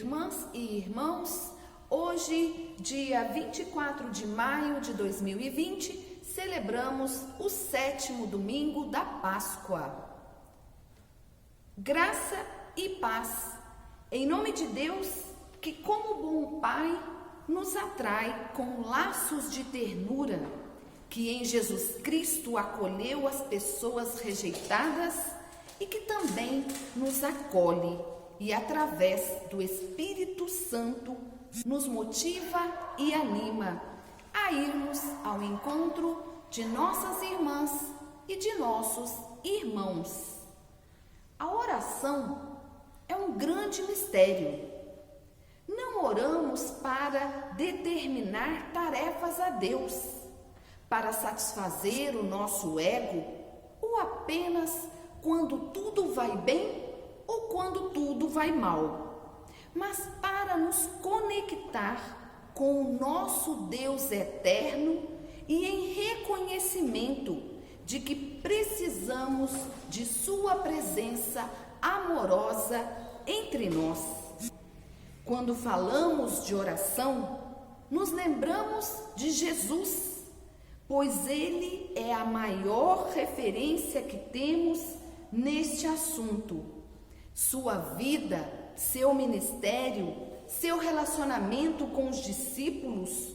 Irmãs e irmãos, hoje, dia 24 de maio de 2020, celebramos o 7º domingo da Páscoa. Graça e paz, em nome de Deus, que como bom Pai nos atrai com laços de ternura, que em Jesus Cristo acolheu as pessoas rejeitadas e que também nos acolhe e através do Espírito Santo nos motiva e anima a irmos ao encontro de nossas irmãs e de nossos irmãos. A oração é um grande mistério. Não oramos para determinar tarefas a Deus, para satisfazer o nosso ego ou apenas quando tudo vai bem ou quando tudo vai mal, mas para nos conectar com o nosso Deus eterno e em reconhecimento de que precisamos de sua presença amorosa entre nós. Quando falamos de oração, nos lembramos de Jesus, pois ele é a maior referência que temos neste assunto. Sua vida, seu ministério, seu relacionamento com os discípulos,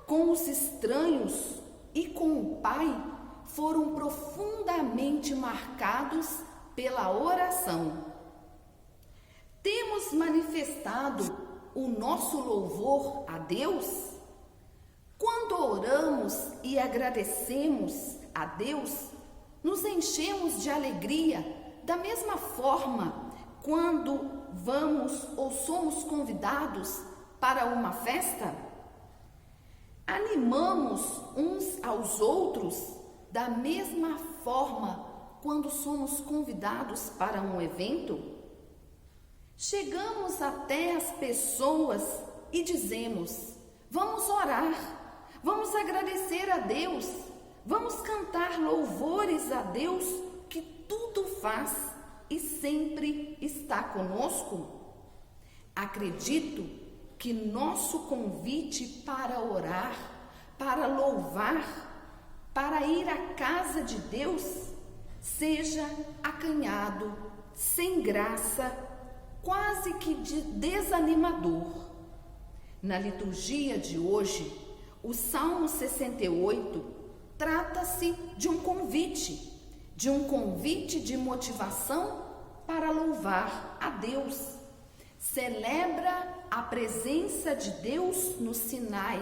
com os estranhos e com o Pai foram profundamente marcados pela oração. Temos manifestado o nosso louvor a Deus? Quando oramos e agradecemos a Deus, nos enchemos de alegria da mesma forma quando vamos ou somos convidados para uma festa? Animamos uns aos outros da mesma forma quando somos convidados para um evento? Chegamos até as pessoas e dizemos: vamos orar, vamos agradecer a Deus, vamos cantar louvores a Deus que tudo faz e sempre está conosco? Acredito que nosso convite para orar, para louvar, para ir à casa de Deus, seja acanhado, sem graça, quase que desanimador. Na liturgia de hoje, o Salmo 68 trata-se de um convite de motivação para louvar a Deus. Celebra a presença de Deus no Sinai,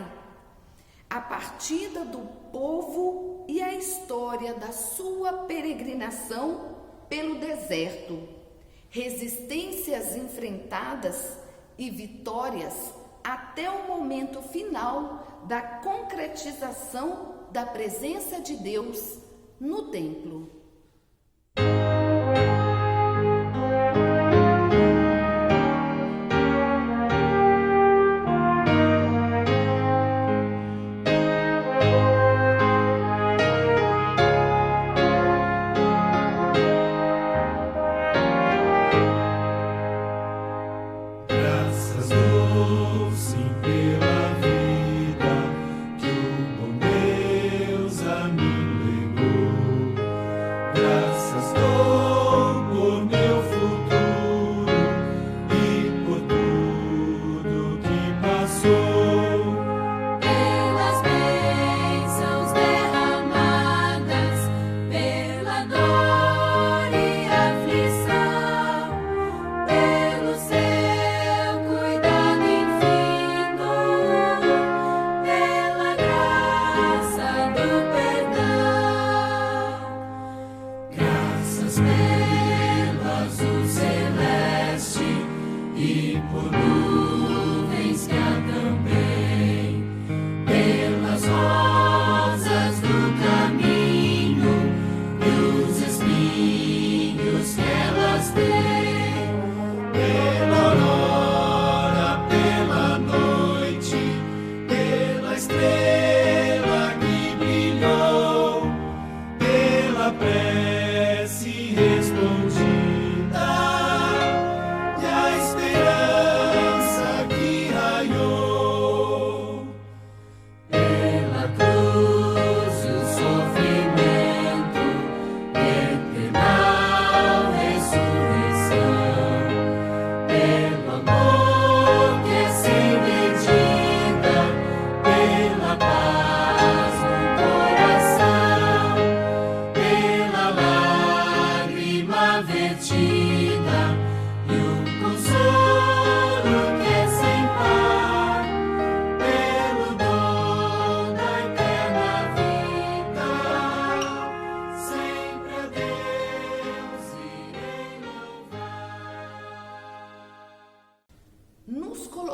a partida do povo e a história da sua peregrinação pelo deserto, resistências enfrentadas e vitórias até o momento final da concretização da presença de Deus no templo. Graças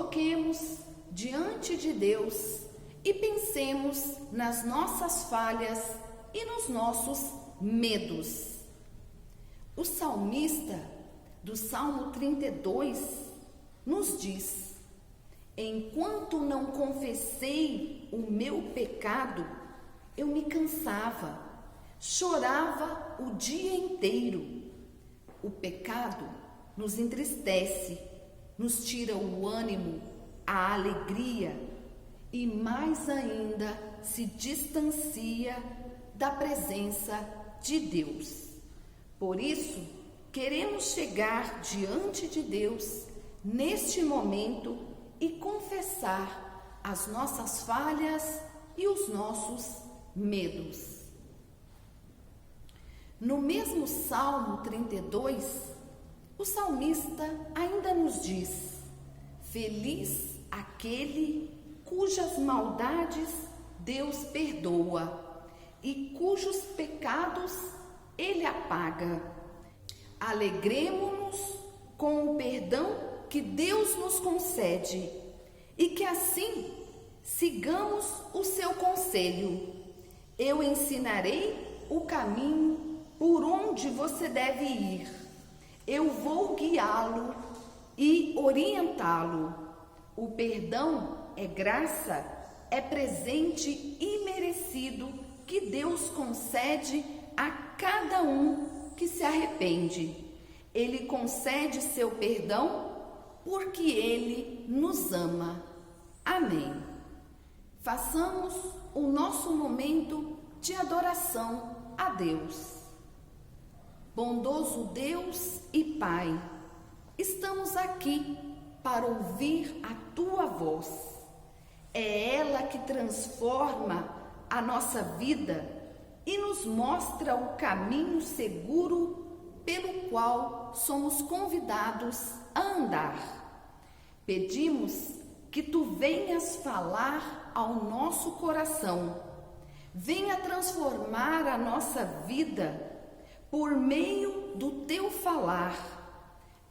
coloquemos diante de Deus e pensemos nas nossas falhas e nos nossos medos. O salmista do Salmo 32 nos diz: enquanto não confessei o meu pecado, eu me cansava, chorava o dia inteiro. O pecado nos entristece, nos tira o ânimo, a alegria e mais ainda se distancia da presença de Deus. Por isso, queremos chegar diante de Deus neste momento e confessar as nossas falhas e os nossos medos. No mesmo Salmo 32, o salmista ainda nos diz: feliz aquele cujas maldades Deus perdoa e cujos pecados Ele apaga. Alegremo-nos com o perdão que Deus nos concede e que assim sigamos o seu conselho. Eu ensinarei o caminho por onde você deve ir. Eu vou guiá-lo e orientá-lo. O perdão é graça, é presente imerecido que Deus concede a cada um que se arrepende. Ele concede seu perdão porque Ele nos ama. Amém. Façamos o nosso momento de adoração a Deus. Bondoso Deus e Pai, estamos aqui para ouvir a Tua voz. É ela que transforma a nossa vida e nos mostra o caminho seguro pelo qual somos convidados a andar. Pedimos que Tu venhas falar ao nosso coração, venha transformar a nossa vida por meio do Teu falar.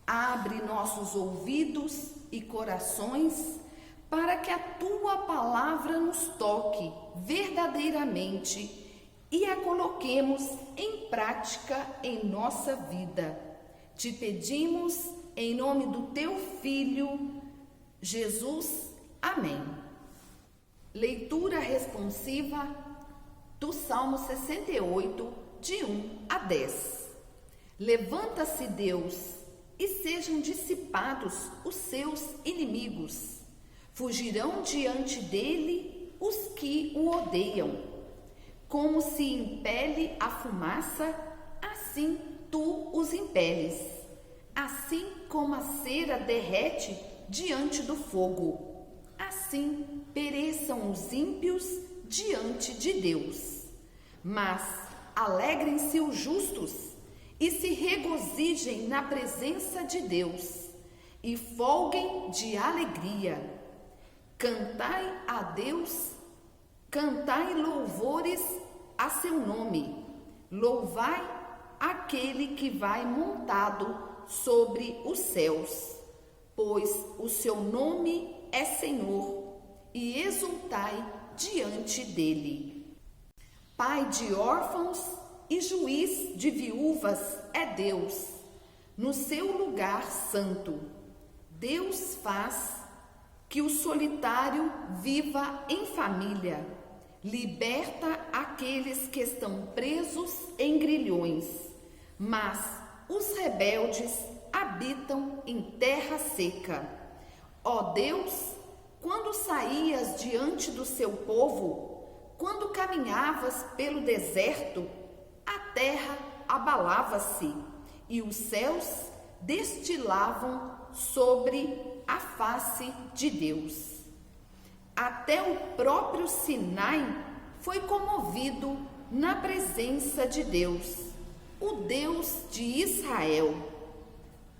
Abre nossos ouvidos e corações para que a Tua palavra nos toque verdadeiramente e a coloquemos em prática em nossa vida. Te pedimos em nome do Teu Filho, Jesus. Amém. Leitura responsiva do Salmo 68, de 1 a 10. Levanta-se Deus e sejam dissipados os seus inimigos. Fugirão diante dele os que o odeiam. Como se impele a fumaça, assim tu os impeles. Assim como a cera derrete diante do fogo, assim pereçam os ímpios diante de Deus. Mas alegrem-se os justos e se regozijem na presença de Deus e folguem de alegria. Cantai a Deus, cantai louvores a seu nome. Louvai aquele que vai montado sobre os céus, pois o seu nome é Senhor, e exultai diante dele. Pai de órfãos e juiz de viúvas é Deus, no seu lugar santo. Deus faz que o solitário viva em família, liberta aqueles que estão presos em grilhões, mas os rebeldes habitam em terra seca. Ó Deus, quando saías diante do seu povo, quando caminhavas pelo deserto, a terra abalava-se e os céus destilavam sobre a face de Deus. Até o próprio Sinai foi comovido na presença de Deus, o Deus de Israel.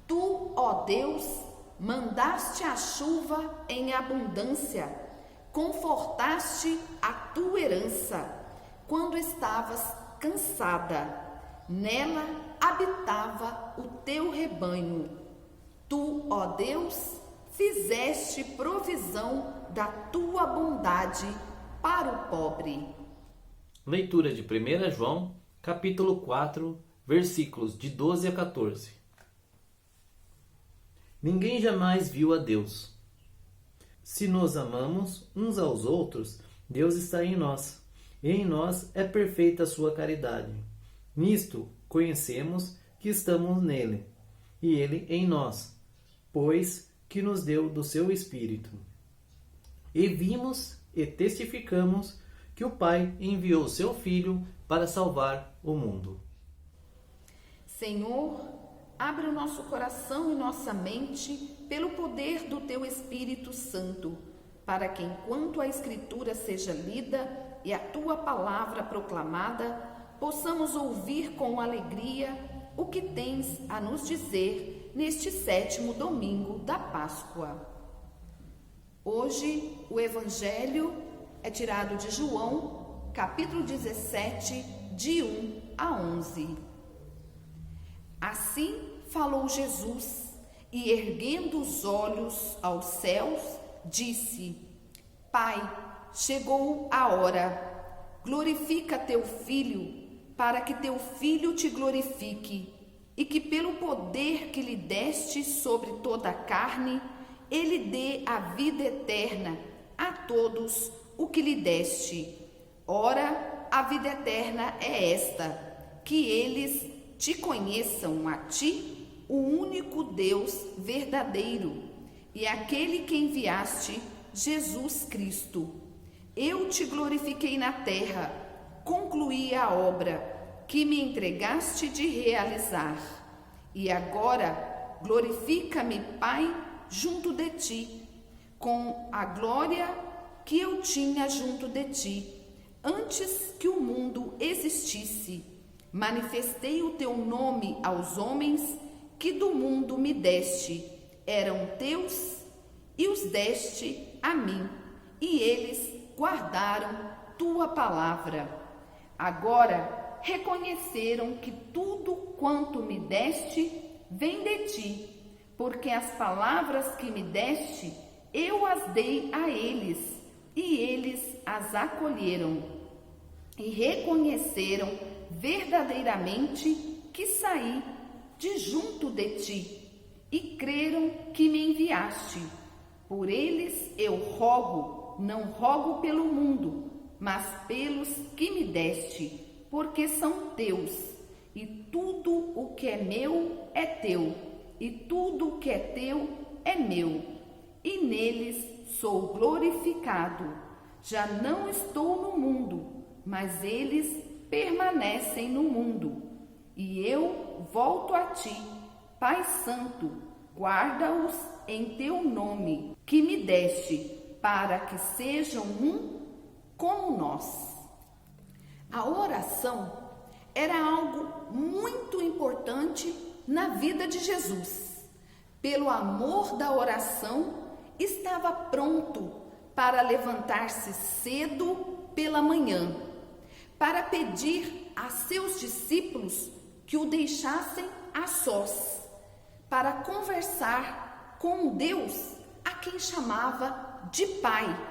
Tu, ó Deus, mandaste a chuva em abundância, confortaste a tua herança quando estavas cansada. Nela habitava o teu rebanho. Tu, ó Deus, fizeste provisão da tua bondade para o pobre. Leitura de 1 João, capítulo 4, versículos de 12 a 14. Ninguém jamais viu a Deus. Se nos amamos uns aos outros, Deus está em nós, e em nós é perfeita a sua caridade. Nisto conhecemos que estamos nele, e ele em nós, pois que nos deu do seu Espírito. E vimos e testificamos que o Pai enviou seu Filho para salvar o mundo. Senhor, abre o nosso coração e nossa mente pelo poder do teu Espírito Santo, para que enquanto a Escritura seja lida e a tua palavra proclamada, possamos ouvir com alegria o que tens a nos dizer neste 7º domingo da Páscoa. Hoje o Evangelho é tirado de João, capítulo 17, de 1 a 11. Assim falou Jesus, e erguendo os olhos aos céus, disse: Pai, chegou a hora, glorifica teu Filho, para que teu Filho te glorifique, e que pelo poder que lhe deste sobre toda a carne, ele dê a vida eterna a todos o que lhe deste. Ora, a vida eterna é esta, que eles te conheçam a ti, o único Deus verdadeiro, e aquele que enviaste, Jesus Cristo. Eu te glorifiquei na terra, concluí a obra que me entregaste de realizar. E agora glorifica-me, Pai, junto de ti, com a glória que eu tinha junto de ti, antes que o mundo existisse. Manifestei o teu nome aos homens que do mundo me deste. Eram teus e os deste a mim, e eles guardaram tua palavra. Agora reconheceram que tudo quanto me deste vem de ti, porque as palavras que me deste, eu as dei a eles, e eles as acolheram, e reconheceram verdadeiramente que saí de junto de ti, e creram que me enviaste. Por eles eu rogo, não rogo pelo mundo, mas pelos que me deste, porque são teus, e tudo o que é meu é teu, e tudo o que é teu é meu, e neles sou glorificado. Já não estou no mundo, mas eles permanecem no mundo, e eu volto a ti. Pai Santo, guarda-os em teu nome, que me deste, para que sejam um como nós. A oração era algo muito importante na vida de Jesus. Pelo amor da oração, estava pronto para levantar-se cedo pela manhã, para pedir a seus discípulos que o deixassem a sós, para conversar com Deus, a quem chamava de Pai,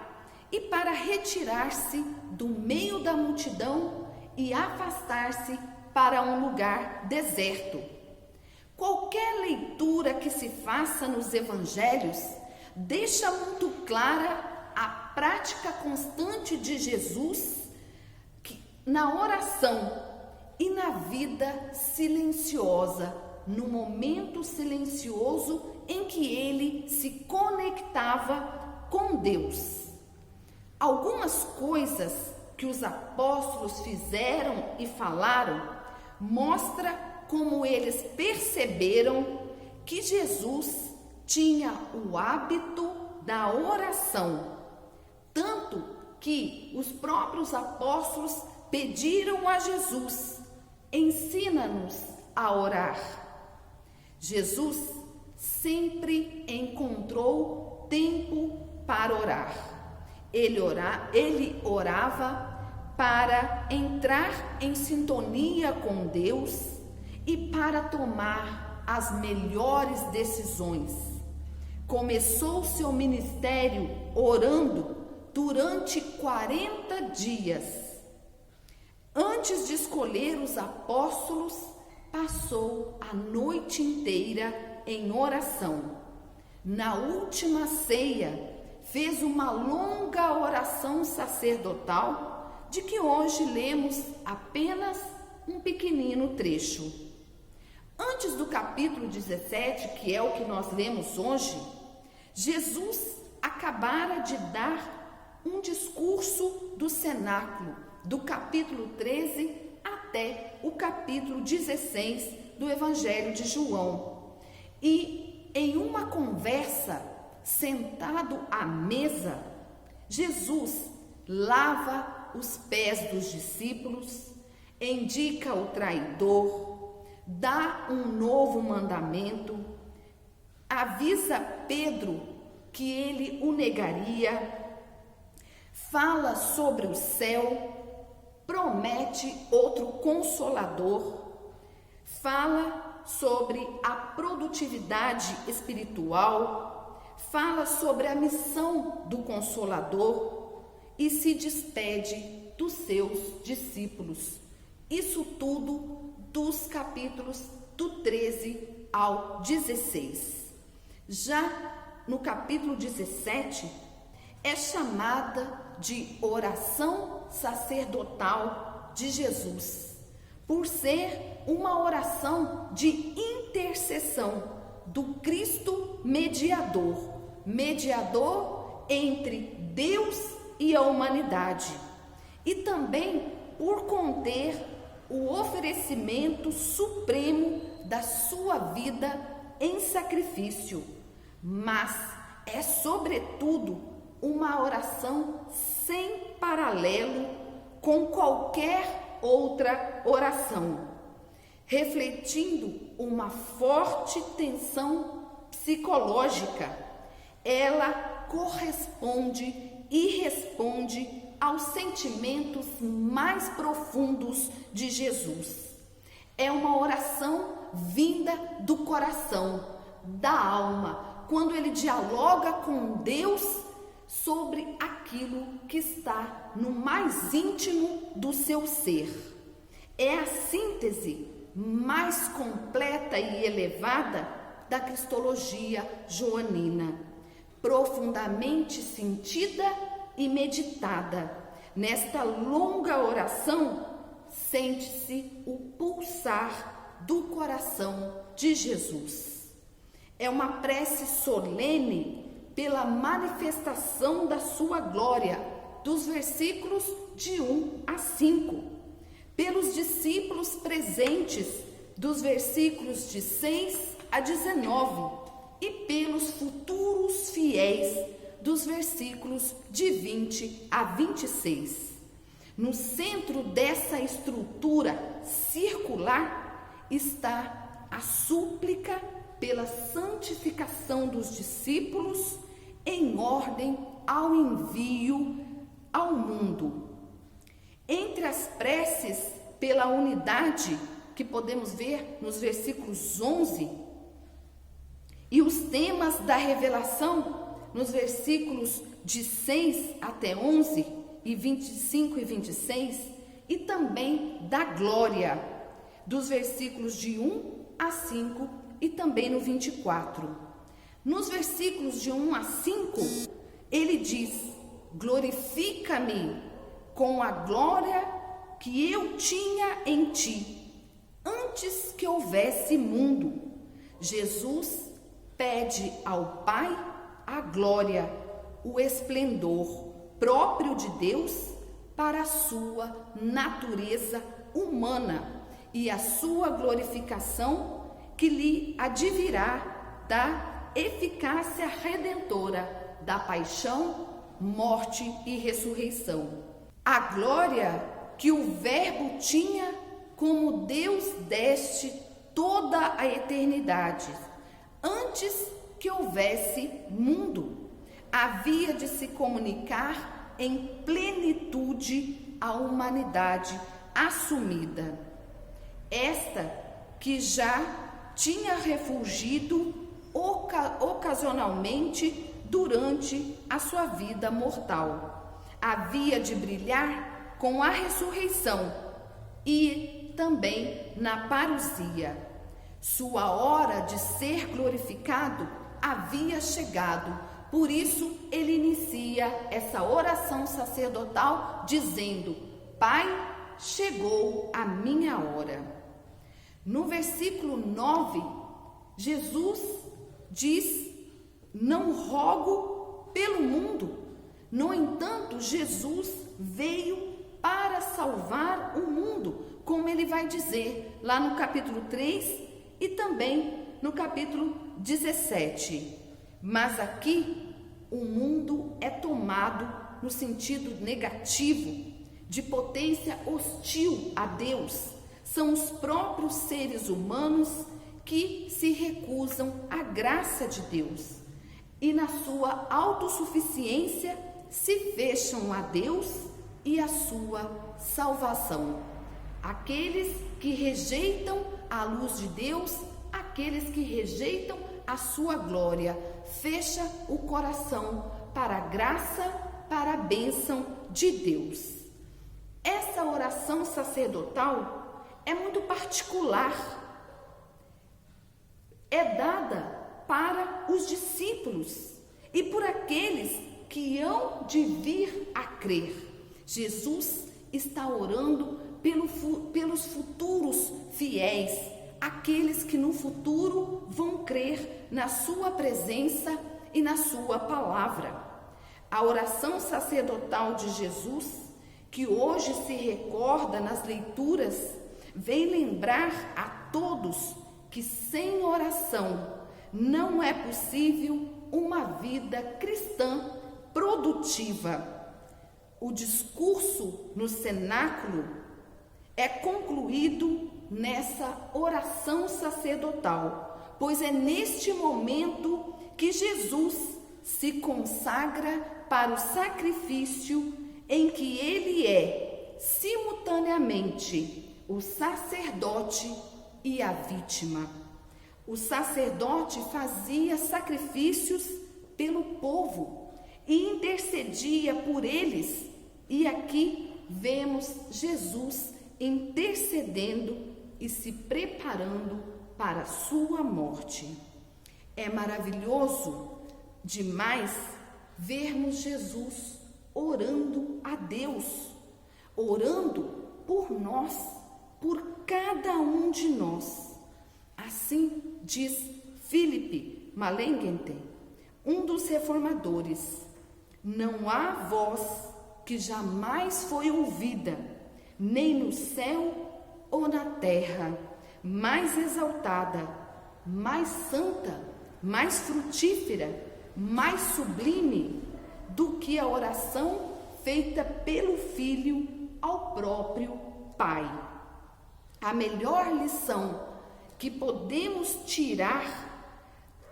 e para retirar-se do meio da multidão e afastar-se para um lugar deserto. Qualquer leitura que se faça nos evangelhos deixa muito clara a prática constante de Jesus na oração e na vida silenciosa, no momento silencioso em que ele se conectava com Deus. Algumas coisas que os apóstolos fizeram e falaram mostra como eles perceberam que Jesus tinha o hábito da oração, tanto que os próprios apóstolos pediram a Jesus: ensina-nos a orar. Jesus sempre encontrou tempo para orar. Ele orava para entrar em sintonia com Deus e para tomar as melhores decisões. começou seu ministério orando durante 40 dias. Antes de escolher os apóstolos, passou a noite inteira em oração. Na última ceia, fez uma longa oração sacerdotal, de que hoje lemos apenas um pequenino trecho. Antes do capítulo 17, que é o que nós lemos hoje, Jesus acabara de dar um discurso do cenáculo, do capítulo 13 até o capítulo 16 do Evangelho de João. E em uma conversa, sentado à mesa, Jesus lava os pés dos discípulos, indica o traidor, dá um novo mandamento, avisa Pedro que ele o negaria, fala sobre o céu, promete outro consolador, fala sobre a produtividade espiritual, fala sobre a missão do Consolador e se despede dos seus discípulos. Isso tudo dos capítulos do 13 ao 16. Já no capítulo 17, é chamada de oração sacerdotal de Jesus, por ser uma oração de intercessão do Cristo mediador entre Deus e a humanidade, e também por conter o oferecimento supremo da sua vida em sacrifício, mas é sobretudo uma oração sem paralelo com qualquer outra oração, refletindo uma forte tensão psicológica. Ela corresponde e responde aos sentimentos mais profundos de Jesus. É uma oração vinda do coração, da alma, quando ele dialoga com Deus sobre aquilo que está no mais íntimo do seu ser. É a síntese mais completa e elevada da cristologia joanina, profundamente sentida e meditada. Nesta longa oração, sente-se o pulsar do coração de Jesus. É uma prece solene pela manifestação da sua glória, dos versículos de 1 a 5, pelos discípulos presentes, dos versículos de 6 a 19, e pelos futuros fiéis, dos versículos de 20 a 26. No centro dessa estrutura circular está a súplica pela santificação dos discípulos em ordem ao envio ao mundo. Entre as preces pela unidade, que podemos ver nos versículos 11, e os temas da revelação, nos versículos de 6 até 11, e 25 e 26, e também da glória, dos versículos de 1 a 5, e também no 24. Nos versículos de 1 a 5, ele diz: glorifica-me com a glória que eu tinha em ti, antes que houvesse mundo. Jesus pede ao Pai a glória, o esplendor próprio de Deus para a sua natureza humana e a sua glorificação que lhe advirá da eficácia redentora da paixão, morte e ressurreição. A glória que o Verbo tinha como Deus deste toda a eternidade, antes que houvesse mundo, havia de se comunicar em plenitude à humanidade assumida. Esta que já tinha refulgido ocasionalmente durante a sua vida mortal. Havia de brilhar com a ressurreição e também na parousia. Sua hora de ser glorificado havia chegado. Por isso, ele inicia essa oração sacerdotal dizendo: Pai, chegou a minha hora. No versículo 9, Jesus diz: não rogo pelo mundo. No entanto, Jesus veio para salvar o mundo, como ele vai dizer lá no capítulo 3 e também no capítulo 17. Mas aqui o mundo é tomado no sentido negativo, de potência hostil a Deus. São os próprios seres humanos que se recusam à graça de Deus e na sua autossuficiência se fecham a Deus e a sua salvação. Aqueles que rejeitam a luz de Deus, aqueles que rejeitam a sua glória, fecha o coração para a graça, para a bênção de Deus. Essa oração sacerdotal é muito particular. É dada para os discípulos e por aqueles que hão de vir a crer. Jesus está orando pelos futuros fiéis, aqueles que no futuro vão crer na sua presença e na sua palavra. A oração sacerdotal de Jesus, que hoje se recorda nas leituras, vem lembrar a todos que sem oração não é possível uma vida cristã produtiva. O discurso no cenáculo é concluído nessa oração sacerdotal, pois é neste momento que Jesus se consagra para o sacrifício em que ele é simultaneamente o sacerdote e a vítima. O sacerdote fazia sacrifícios pelo povo e intercedia por eles, e aqui vemos Jesus intercedendo e se preparando para a sua morte. É maravilhoso demais vermos Jesus orando a Deus, orando por nós, por cada um de nós. Assim diz Philippe Malengente, um dos reformadores: não há voz que jamais foi ouvida, nem no céu ou na terra, mais exaltada, mais santa, mais frutífera, mais sublime do que a oração feita pelo Filho ao próprio Pai. A melhor lição que podemos tirar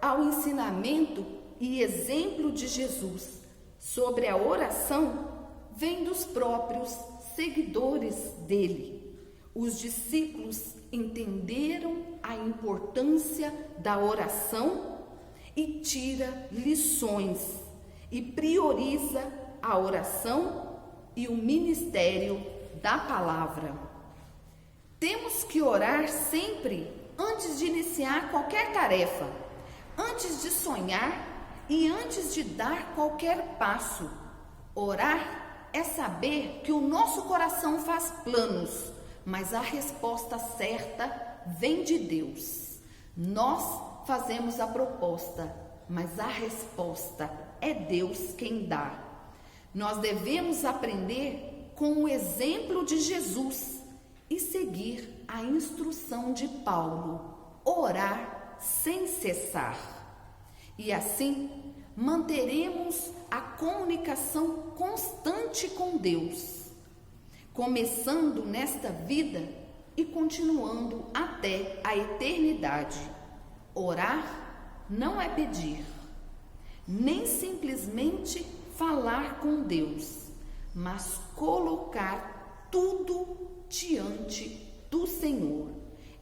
ao ensinamento e exemplo de Jesus sobre a oração vem dos próprios seguidores dele. Os discípulos entenderam a importância da oração e tira lições e prioriza a oração e o ministério da palavra. Temos que orar sempre antes de iniciar qualquer tarefa, antes de sonhar e antes de dar qualquer passo. Orar é saber que o nosso coração faz planos, mas a resposta certa vem de Deus. Nós fazemos a proposta, mas a resposta é Deus quem dá. Nós devemos aprender com o exemplo de Jesus e seguir a instrução de Paulo: orar sem cessar. E assim manteremos a comunicação constante com Deus, começando nesta vida e continuando até a eternidade. Orar não é pedir, nem simplesmente falar com Deus, mas colocar tudo diante do Senhor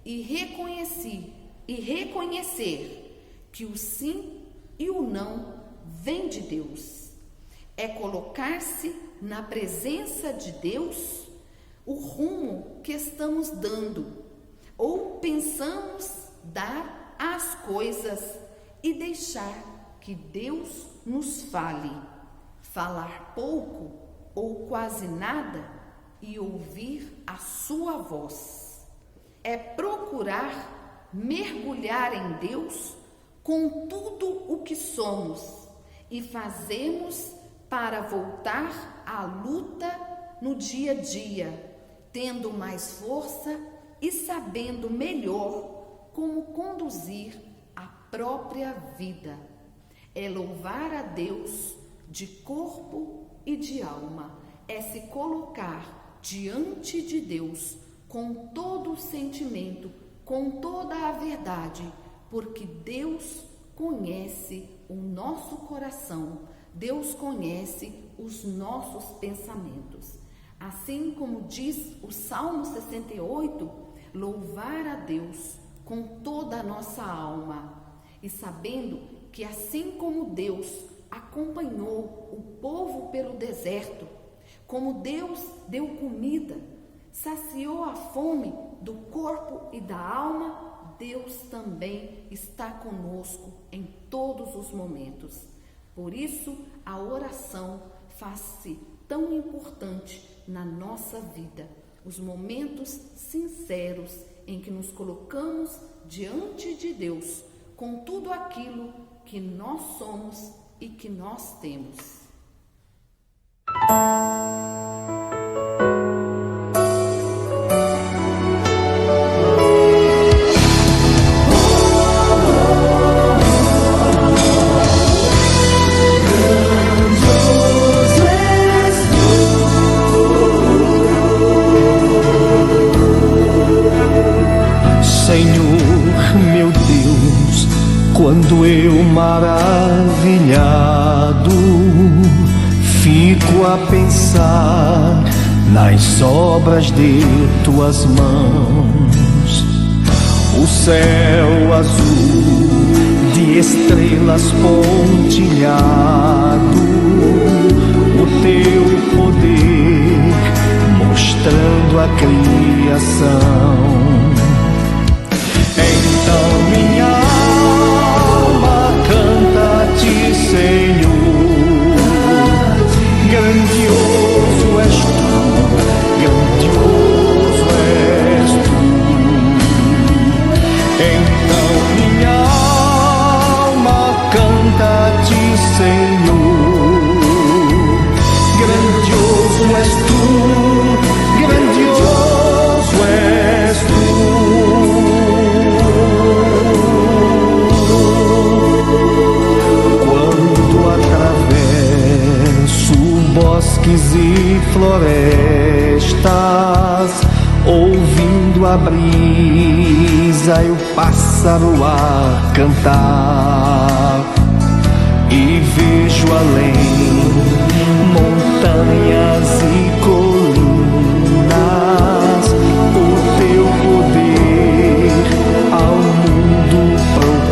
e reconhecer que o sim e o não vêm de Deus. É colocar-se na presença de Deus o rumo que estamos dando ou pensamos dar às coisas e deixar que Deus nos fale. Falar pouco ou quase nada e ouvir a sua voz. É procurar mergulhar em Deus com tudo o que somos e fazemos para voltar à luta no dia a dia, tendo mais força e sabendo melhor como conduzir a própria vida. É louvar a Deus de corpo e de alma, é se colocar diante de Deus com todo o sentimento, com toda a verdade, porque Deus conhece o nosso coração, Deus conhece os nossos pensamentos. Assim como diz o Salmo 68, louvar a Deus com toda a nossa alma e sabendo que assim como Deus acompanhou o povo pelo deserto, como Deus deu comida, saciou a fome do corpo e da alma, Deus também está conosco em todos os momentos. Por isso, a oração faz-se tão importante na nossa vida. Os momentos sinceros em que nos colocamos diante de Deus com tudo aquilo que nós somos e que nós temos. Senhor, meu Deus, quando eu maravilhado fico a pensar nas obras de tuas mãos, o céu azul de estrelas pontilhado, o teu poder mostrando a criação. Então minha alma canta-te, Senhor, grandioso és tu, grandioso és tu. Então minha alma canta-te, Senhor, grandioso és tu, grandioso és tu. Bosques e florestas, ouvindo a brisa e o pássaro a cantar, e vejo além montanhas e colinas, o teu poder ao mundo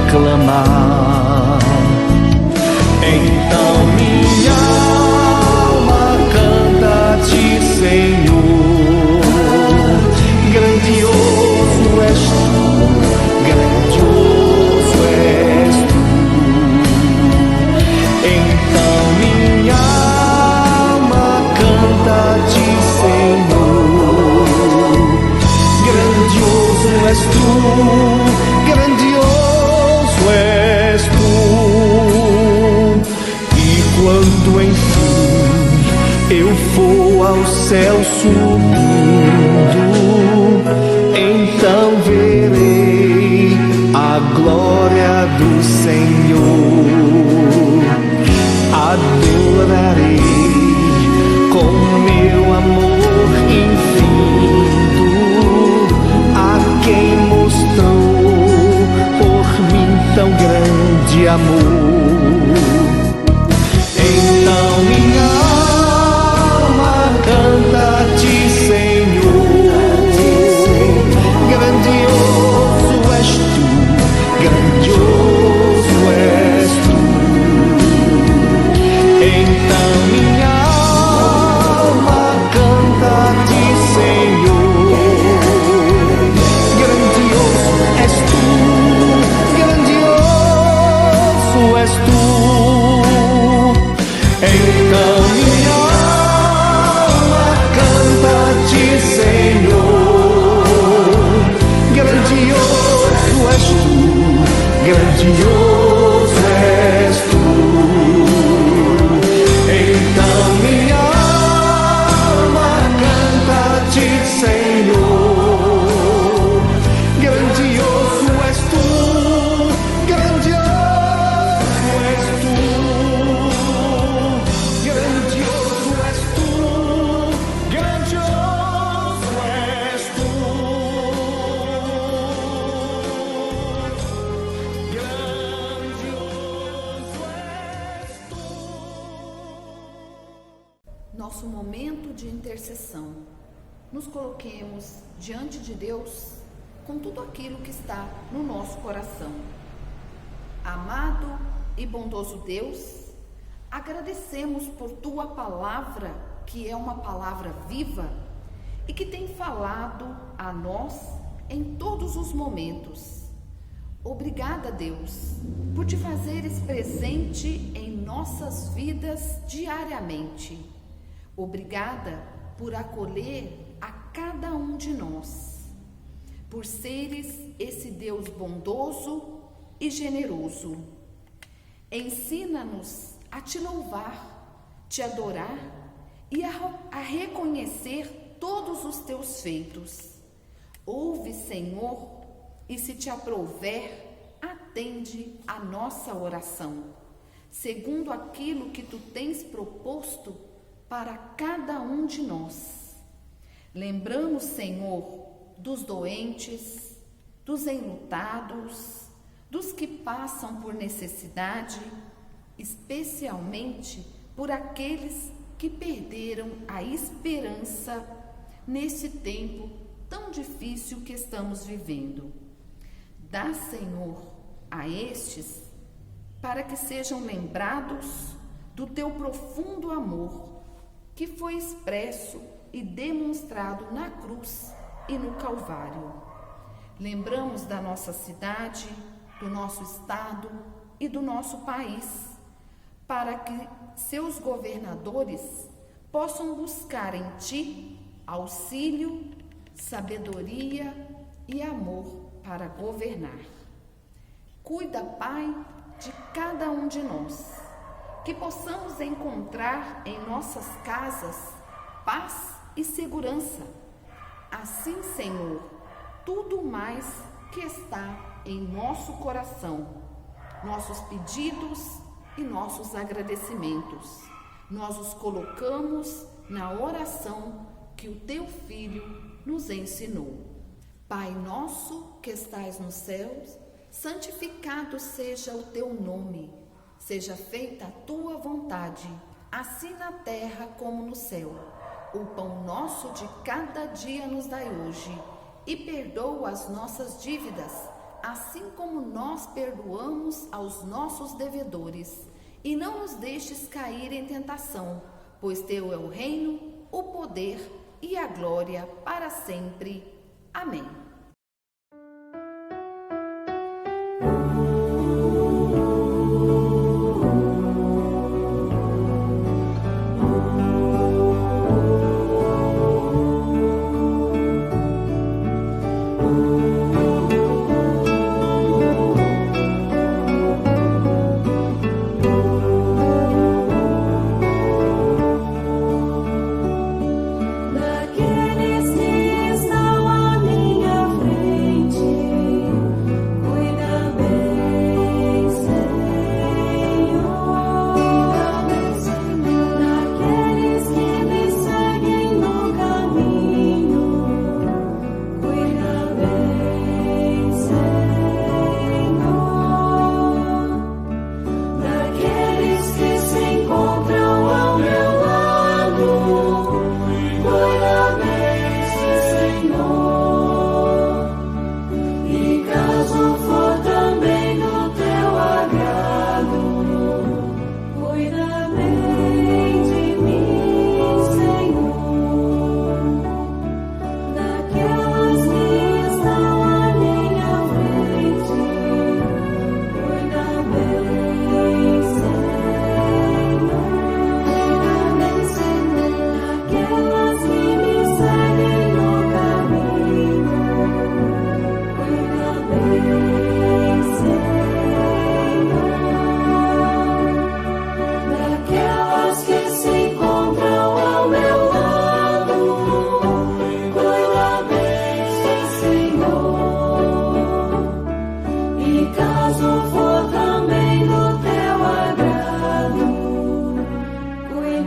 proclamar. Então minha Senhor, grandioso és tu, grandioso és tu. Então minha alma canta-te, Senhor, grandioso és tu, grandioso és tu. E quando enfim eu for ao céu subindo, então verei a glória do Senhor. Adorarei com meu amor infinito a quem mostrou por mim tão grande amor. Então minha canta-te, Senhor, Então minha alma canta-te, Senhor. Grandioso és tu, grandioso és tu. Então minha alma canta-te, Senhor. Grandioso és tu, grandioso és tu. Grandioso és tu, grandioso és tu. Nosso momento de intercessão. Nos coloquemos diante de Deus com tudo aquilo que está no nosso coração. Amado e bondoso Deus, agradecemos por Tua palavra, que é uma palavra viva e que tem falado a nós em todos os momentos. Obrigada, Deus, por Te fazeres presente em nossas vidas diariamente. Obrigada por acolher a cada um de nós, por seres esse Deus bondoso e generoso. Ensina-nos a Te louvar, Te adorar e a reconhecer todos os Teus feitos. Ouve, Senhor, e se Te aprouver, atende a nossa oração, segundo aquilo que Tu tens proposto para cada um de nós. Lembramos, Senhor, dos doentes, dos enlutados, dos que passam por necessidade, especialmente por aqueles que perderam a esperança nesse tempo tão difícil que estamos vivendo. Dá, Senhor, a estes para que sejam lembrados do Teu profundo amor, que foi expresso e demonstrado na cruz e no Calvário. Lembramos da nossa cidade, do nosso estado e do nosso país, para que seus governadores possam buscar em Ti auxílio, sabedoria e amor para governar. Cuida, Pai, de cada um de nós, que possamos encontrar em nossas casas paz e segurança. Assim, Senhor, tudo mais que está em nosso coração, nossos pedidos e nossos agradecimentos, nós os colocamos na oração que o Teu Filho nos ensinou. Pai nosso que estais nos céus, santificado seja o Teu nome. Seja feita a Tua vontade, assim na terra como no céu. O pão nosso de cada dia nos dai hoje, e perdoa as nossas dívidas, assim como nós perdoamos aos nossos devedores. E não nos deixes cair em tentação, pois Teu é o reino, o poder e a glória para sempre. Amém. Daqueles que estão à minha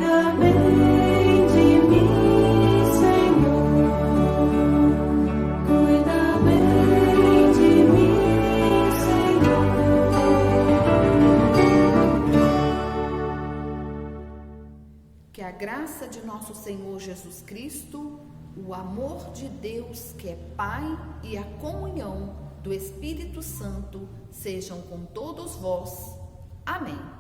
Cuida bem de mim, Senhor. Cuida bem de mim, Senhor. Que a graça de nosso Senhor Jesus Cristo, o amor de Deus, que é Pai, e a comunhão do Espírito Santo sejam com todos vós. Amém.